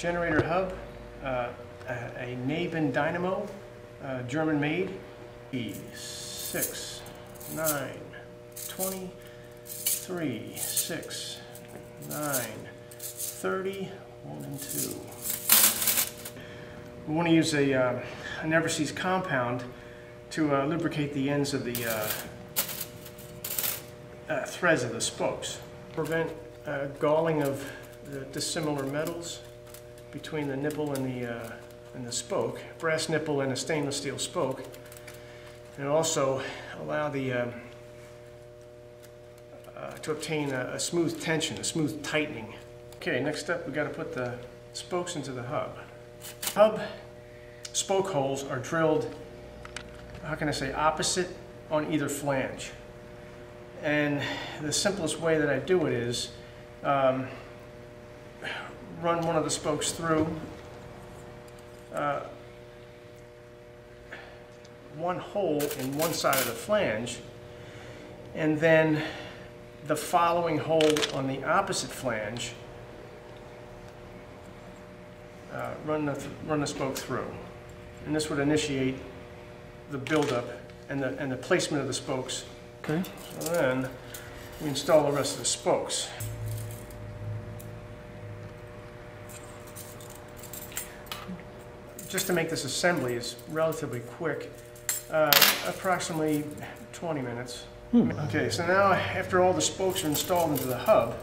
generator hub, a Nabin Dynamo, German made, 6, 9, 20, 3, 6, 9, 30, 1 and 2. We want to use a Never-Cease compound to lubricate the ends of the threads of the spokes. Prevent galling of the dissimilar metals between the nipple and the spoke, brass nipple and a stainless steel spoke, and also allow the to obtain a smooth tension, a smooth tightening. Okay, next up we got to put the spokes into the hub. Hub spoke holes are drilled, how can I say, opposite on either flange. And the simplest way that I do it is run one of the spokes through one hole in one side of the flange, and then the following hole on the opposite flange, run the spoke through. And this would initiate the buildup and the placement of the spokes. Okay. So then we install the rest of the spokes. Just to make this assembly is relatively quick, approximately 20 minutes. Okay, so now after all the spokes are installed into the hub,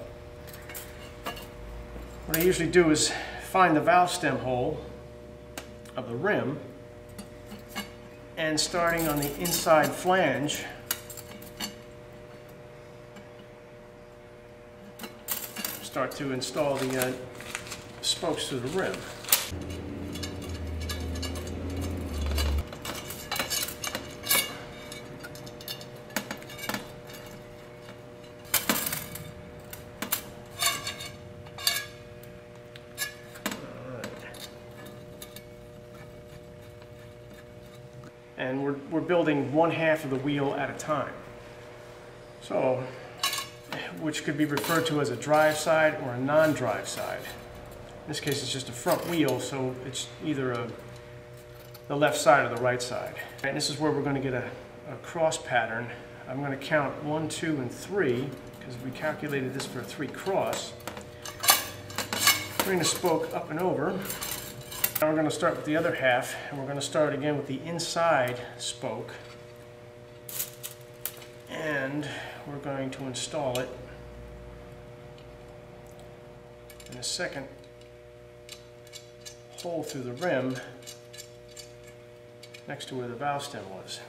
what I usually do is find the valve stem hole of the rim, and starting on the inside flange, start to install the spokes to the rim. And we're building one half of the wheel at a time. So, which could be referred to as a drive side or a non-drive side. In this case it's just a front wheel, so it's either the left side or the right side. And this is where we're going to get a cross pattern. I'm going to count 1, 2, and 3, because we calculated this for a 3 cross. Bring the spoke up and over. Now we're going to start with the other half, and we're going to start again with the inside spoke, and we're going to install it in the second hole through the rim next to where the valve stem was.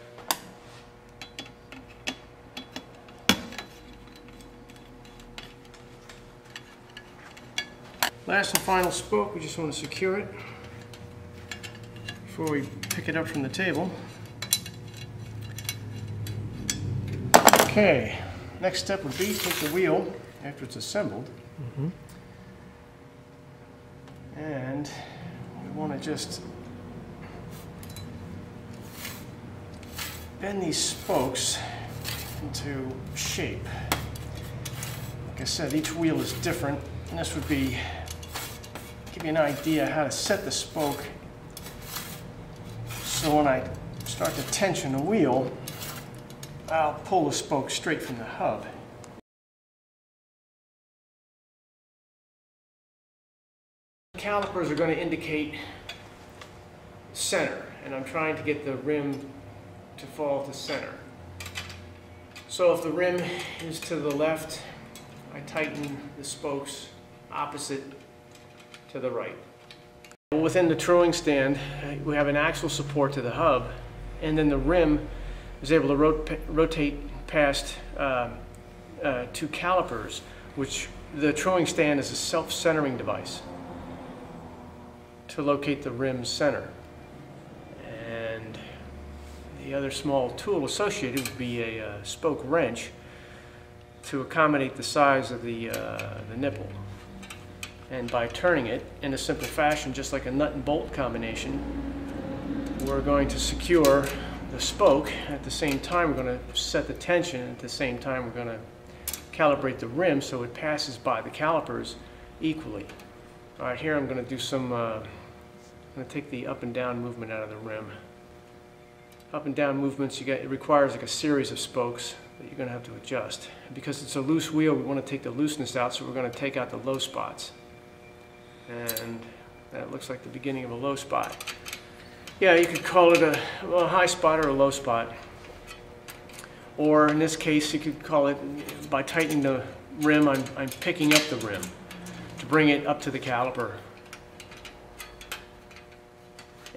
Last and final spoke, we just want to secure it before we pick it up from the table. Okay, next step would be take the wheel after it's assembled, and we want to just bend these spokes into shape. Like I said, each wheel is different, and this would be give you an idea how to set the spoke. So when I start to tension the wheel, I'll pull the spoke straight from the hub. Calipers are going to indicate center, and I'm trying to get the rim to fall to center. So if the rim is to the left, I tighten the spokes opposite to the right. Within the truing stand, we have an axle support to the hub, and then the rim is able to rotate past 2 calipers, which the truing stand is a self-centering device to locate the rim center. And the other small tool associated would be a spoke wrench to accommodate the size of the nipple. And by turning it in a simple fashion, just like a nut and bolt combination, we're going to secure the spoke. At the same time, we're going to set the tension. At the same time, we're going to calibrate the rim so it passes by the calipers equally. All right, here I'm going to do some, I'm going to take the up and down movement out of the rim. Up and down movements, it requires like a series of spokes that you're going to have to adjust. And because it's a loose wheel, we want to take the looseness out, so we're going to take out the low spots. And that looks like the beginning of a low spot. Yeah, you could call it a high spot or a low spot. Or in this case, you could call it, by tightening the rim, I'm picking up the rim to bring it up to the caliper.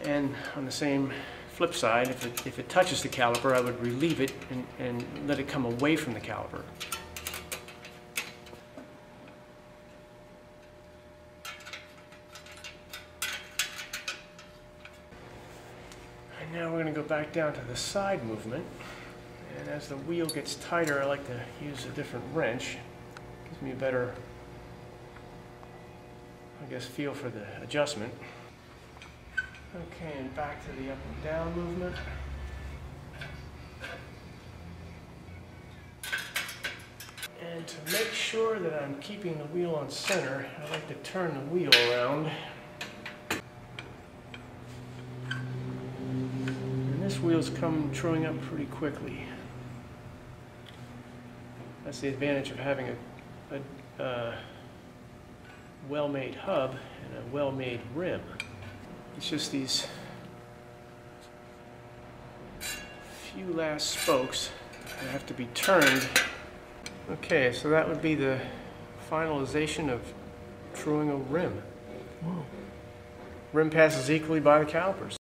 And on the same flip side, if it touches the caliper, I would relieve it and let it come away from the caliper. And now we're going to go back down to the side movement. And as the wheel gets tighter, I like to use a different wrench. Gives me a better, I guess, feel for the adjustment. Okay, and back to the up and down movement. And to make sure that I'm keeping the wheel on center, I like to turn the wheel around. And this wheel's come truing up pretty quickly. That's the advantage of having a well-made hub and a well-made rim. It's just these few last spokes that have to be turned. Okay, so that would be the finalization of truing a rim. Whoa. Rim passes equally by the calipers.